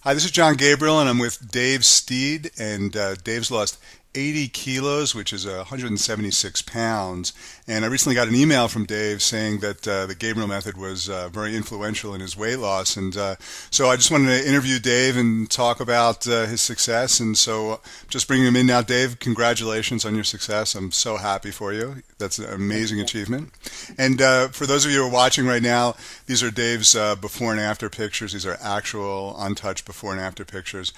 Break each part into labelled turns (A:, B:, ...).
A: Hi, this is John Gabriel, and I'm with Dave Steed, and Dave's lost 80 kilos, which is 176 pounds. And I recently got an email from Dave saying that the Gabriel Method was very influential in his weight loss. And so I just wanted to interview Dave and talk about his success. And so just bringing him in now, Dave, congratulations on your success. I'm so happy for you. That's an amazing achievement. And for those of you who are watching right now, these are Dave's before and after pictures. These are actual untouched before and after pictures.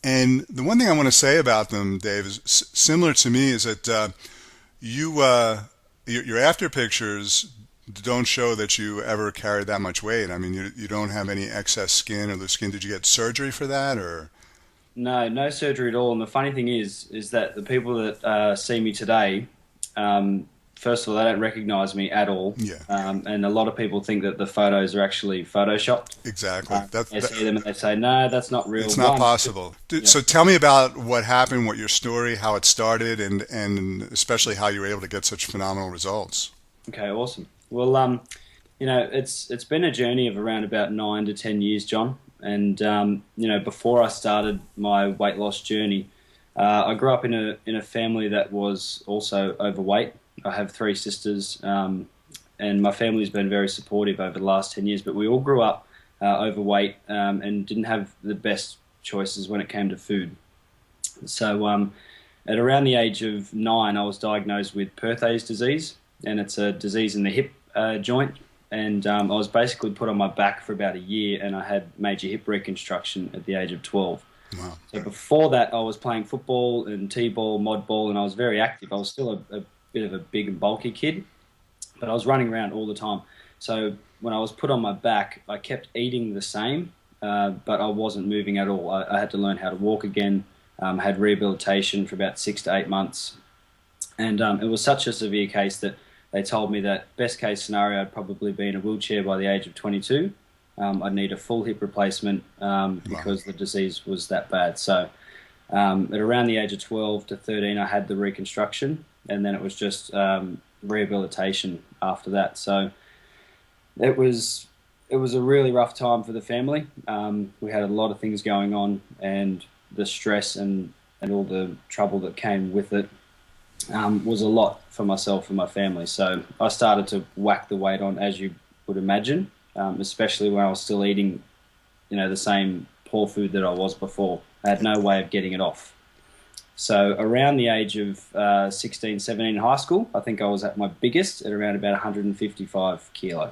A: And the one thing I want to say about them, Dave, is similar to me, is that your after pictures don't show that you ever carried that much weight. I mean, you don't have any excess skin or loose skin. Did you get surgery for that, or?
B: No, no surgery at all. And the funny thing is that the people that see me today, first of all, they don't recognize me at all.
A: Yeah,
B: And a lot of people think that the photos are actually photoshopped.
A: exactly.
B: They see them and they say, no, that's not real.
A: It's not
B: One,
A: possible.
B: yeah.
A: So tell me about what happened, what your story, how it started, and especially how you were able to get such phenomenal results.
B: Okay, awesome. Well, it's been a journey of around about 9 to 10 years, John. And before I started my weight loss journey, I grew up in a family that was also overweight. I have three sisters, and my family's been very supportive over the last 10 years, but we all grew up overweight and didn't have the best choices when it came to food. So at around the age of 9, I was diagnosed with Perthes disease, and it's a disease in the hip joint. And I was basically put on my back for about a year, and I had major hip reconstruction at the age of 12.
A: Wow.
B: So before that, I was playing football and t-ball, mod ball, and I was very active. I was still a bit of a big and bulky kid, but I was running around all the time. So when I was put on my back, I kept eating the same, but I wasn't moving at all. I had to learn how to walk again, had rehabilitation for about 6 to 8 months. And it was such a severe case that they told me that best case scenario, I'd probably be in a wheelchair by the age of 22. I'd need a full hip replacement because the disease was that bad. So at around the age of 12 to 13, I had the reconstruction, and then it was just rehabilitation after that. So it was a really rough time for the family. We had a lot of things going on, and the stress and all the trouble that came with it was a lot for myself and my family. So I started to whack the weight on, as you would imagine, especially when I was still eating, the same poor food that I was before. I had no way of getting it off. So around the age of 16, 17 in high school, I think I was at my biggest at around about 155 kilo.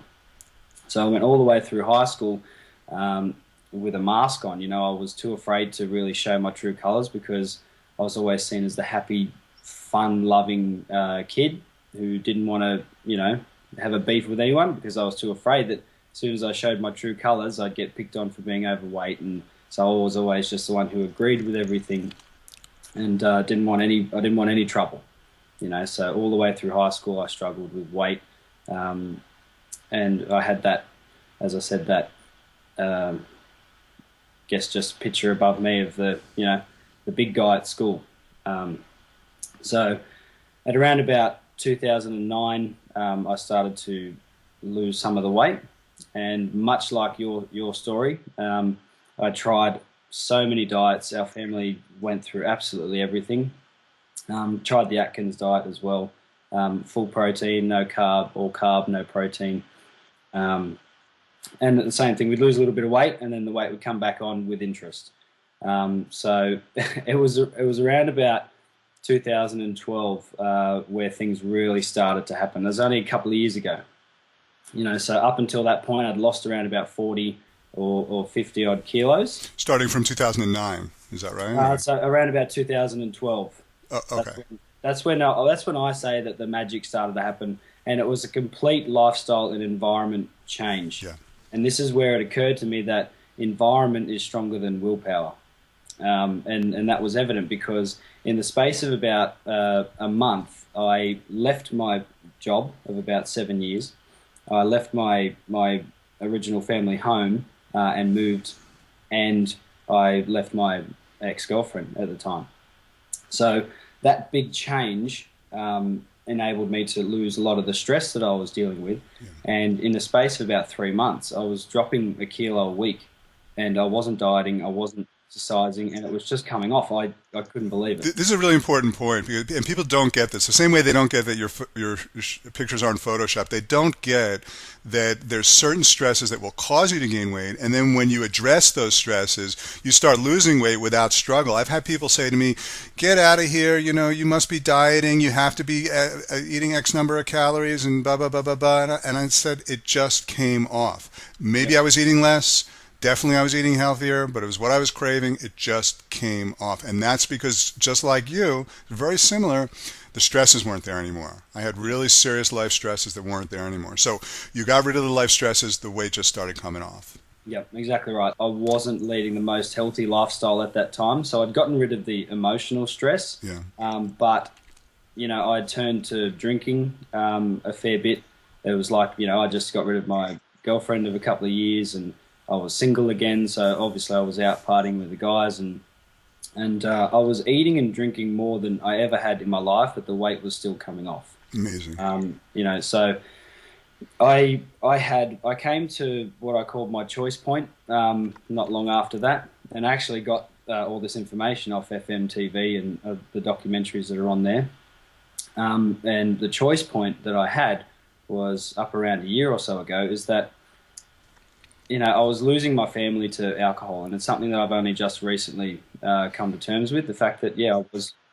B: So I went all the way through high school with a mask on. I was too afraid to really show my true colors because I was always seen as the happy, fun-loving kid who didn't want to, have a beef with anyone because I was too afraid that as soon as I showed my true colors, I'd get picked on for being overweight. And so I was always just the one who agreed with everything and didn't want any trouble. So all the way through high school, I struggled with weight, and I had that, as I said, that guess just picture above me of the big guy at school. So at around about 2009, I started to lose some of the weight, and much like your story, I tried so many diets. Our family went through absolutely everything. Tried the Atkins diet as well, full protein, no carb, all carb, no protein. And the same thing, we'd lose a little bit of weight, and then the weight would come back on with interest. So it was around about 2012 where things really started to happen. It was only a couple of years ago. So up until that point, I'd lost around about 40 or 50 odd kilos.
A: Starting from 2009, is that right?
B: So around about 2012.
A: Okay.
B: That's when I say that the magic started to happen, and it was a complete lifestyle and environment change.
A: Yeah.
B: And this is where it occurred to me that environment is stronger than willpower. And that was evident because in the space of about a month, I left my job of about 7 years. I left my original family home and moved, and I left my ex-girlfriend at the time. So that big change enabled me to lose a lot of the stress that I was dealing with. Yeah. And in the space of about 3 months, I was dropping a kilo a week. and I wasn't dieting, I wasn't exercising, and it was just coming off. I couldn't believe it.
A: This is a really important point, and people don't get this. The same way they don't get that your pictures aren't Photoshopped, they don't get that there's certain stresses that will cause you to gain weight, and then when you address those stresses, you start losing weight without struggle. I've had people say to me, "Get out of here! You know, you must be dieting. You have to be eating X number of calories and blah blah blah blah blah." And I said it just came off. Maybe I was eating less. Definitely I was eating healthier, but it was what I was craving. It just came off. And that's because, just like you, very similar, the stresses weren't there anymore. I had really serious life stresses that weren't there anymore. So you got rid of the life stresses, the weight just started coming off.
B: Yep, exactly right. I wasn't leading the most healthy lifestyle at that time, so I'd gotten rid of the emotional stress.
A: Yeah.
B: But, I turned to drinking a fair bit. It was like, I just got rid of my girlfriend of a couple of years, and I was single again, so obviously I was out partying with the guys, and I was eating and drinking more than I ever had in my life, but the weight was still coming off.
A: Amazing.
B: So I came to what I called my choice point not long after that, and I actually got all this information off FMTV and the documentaries that are on there. And the choice point that I had was up around a year or so ago, is that I was losing my family to alcohol, and it's something that I've only just recently come to terms with. The fact that,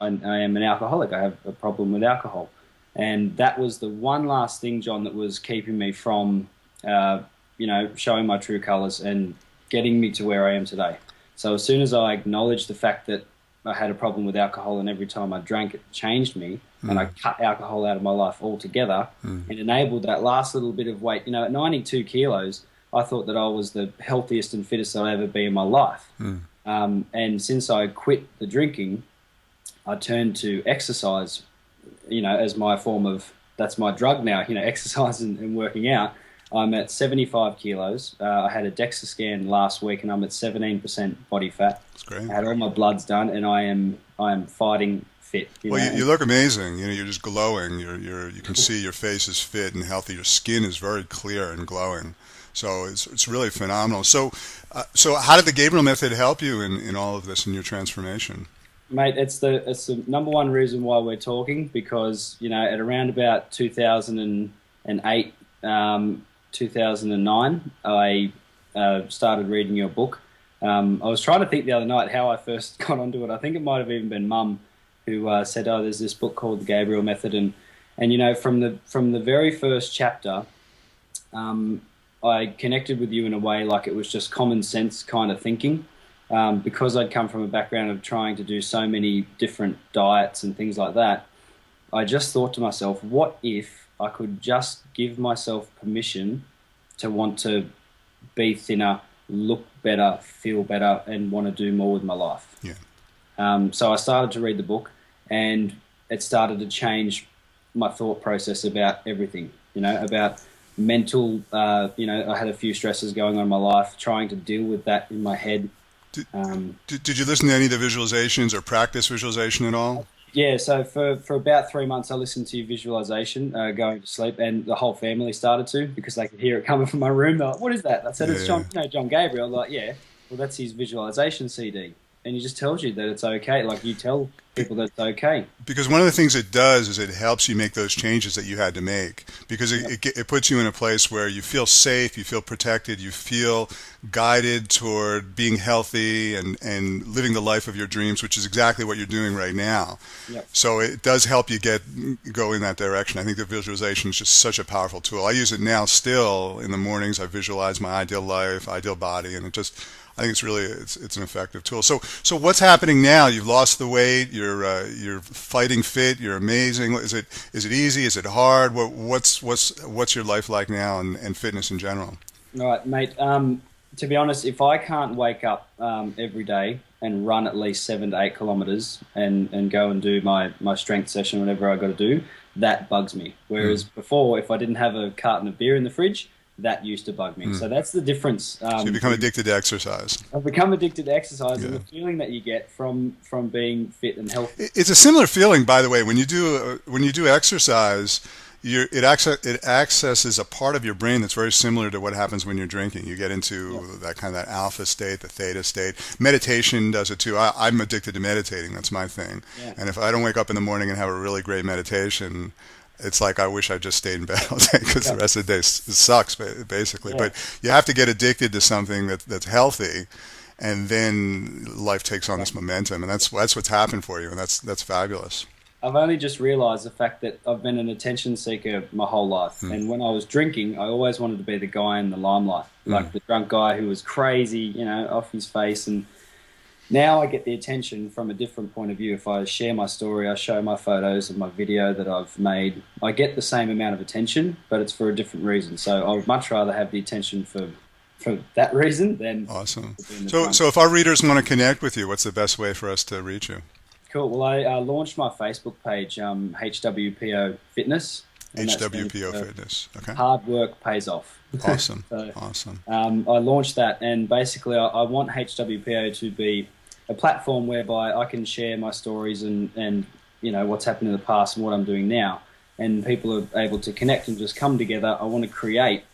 B: I am an alcoholic. I have a problem with alcohol. And that was the one last thing, John, that was keeping me from, showing my true colors and getting me to where I am today. So as soon as I acknowledged the fact that I had a problem with alcohol, and every time I drank, it changed me, and I cut alcohol out of my life altogether, and enabled that last little bit of weight. At 92 kilos, I thought that I was the healthiest and fittest I'll ever be in my life. And since I quit the drinking, I turned to exercise, as my form of, that's my drug now, exercise and working out. I'm at 75 kilos. I had a DEXA scan last week, and I'm at 17% body fat.
A: That's great.
B: I had all my bloods done, and I am fighting fit.
A: You look amazing. You're just glowing. You can see your face is fit and healthy. Your skin is very clear and glowing. So it's really phenomenal. So how did the Gabriel Method help you in all of this, in your transformation?
B: Mate, it's the number one reason why we're talking, because at around about 2008, 2009, I started reading your book. I was trying to think the other night how I first got onto it. I think it might have even been Mum who said, "Oh, there's this book called The Gabriel Method," and from the very first chapter, I connected with you in a way like it was just common sense kind of thinking, because I'd come from a background of trying to do so many different diets and things like that. I just thought to myself, what if I could just give myself permission to want to be thinner, look better, feel better, and want to do more with my life?
A: Yeah.
B: So I started to read the book, and it started to change my thought process about everything, about mental, I had a few stresses going on in my life, trying to deal with that in my head.
A: Did you listen to any of the visualizations or practice visualization at all?
B: Yeah, so for about 3 months, I listened to visualization going to sleep, and the whole family started to, because they could hear it coming from my room. They're like, "What is that?" I said, "It's John, John Gabriel." They're like, "Yeah, well, that's his visualization CD." And he just tells you that it's okay. Like, you tell people that it's okay.
A: Because one of the things it does is it helps you make those changes that you had to make. Because it puts you in a place where you feel safe, you feel protected, you feel guided toward being healthy and living the life of your dreams, which is exactly what you're doing right now.
B: Yep.
A: So it does help you go in that direction. I think the visualization is just such a powerful tool. I use it now still in the mornings. I visualize my ideal life, ideal body, and I think it's an effective tool. So what's happening now? You've lost the weight. You're fighting fit. You're amazing. Is it easy? Is it hard? What's your life like now and fitness in general?
B: All right, mate. To be honest, if I can't wake up every day and run at least 7 to 8 kilometers and go and do my strength session, whatever I got to do, that bugs me. Whereas before, if I didn't have a carton of beer in the fridge, that used to bug me. So that's the difference.
A: So you become addicted to exercise.
B: I've become addicted to exercise, and the feeling that you get from being fit and healthy.
A: It's a similar feeling, by the way, when you do exercise. it accesses a part of your brain that's very similar to what happens when you're drinking. You get
B: Yeah,
A: into that kind of that alpha state, the theta state. Meditation does it too. I'm addicted to meditating. That's my thing.
B: yeah,
A: And if I don't wake up in the morning and have a really great meditation, it's like I wish I just stayed in bed all day because
B: yeah,
A: the rest of the day sucks, basically.
B: yeah.
A: But you have to get addicted to something that's healthy, and then life takes on this momentum, and that's what's happened for you, and that's fabulous.
B: I've only just realised the fact that I've been an attention seeker my whole life,
A: Mm.
B: and when I was drinking, I always wanted to be the guy in the limelight,
A: Mm.
B: like the drunk guy who was crazy, off his face. And now I get the attention from a different point of view. If I share my story, I show my photos of my video that I've made, I get the same amount of attention, but it's for a different reason. So I would much rather have the attention for that reason than
A: Awesome.
B: for being the
A: So
B: drunk.
A: so if our readers want to connect with you, what's the best way for us to reach you?
B: Cool. Well, I launched my Facebook page, HWPO Fitness, and that stands
A: HWPO
B: for
A: Fitness. Okay.
B: Hard Work Pays Off.
A: Awesome.
B: So
A: Awesome.
B: I launched that, and basically I want HWPO to be a platform whereby I can share my stories and what's happened in the past and what I'm doing now, and people are able to connect and just come together. I want to create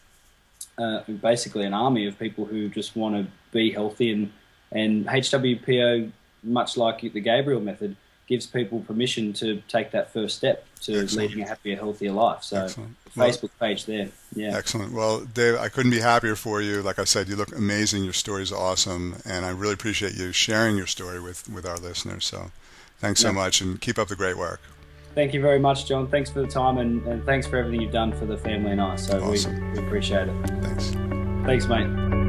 B: basically an army of people who just want to be healthy, and HWPO, much like the Gabriel Method, gives people permission to take that first step to
A: Excellent.
B: leading a happier, healthier life. So
A: Excellent.
B: the
A: Well,
B: Facebook page there, yeah.
A: excellent. Well, Dave, I couldn't be happier for you. Like I said, you look amazing. Your story's awesome, and I really appreciate you sharing your story with our listeners. So, thanks so
B: Yeah.
A: much, and keep up the great work.
B: Thank you very much, John. Thanks for the time, and thanks for everything you've done for the family and I. So
A: Awesome.
B: we appreciate it.
A: Thanks.
B: Thanks, mate.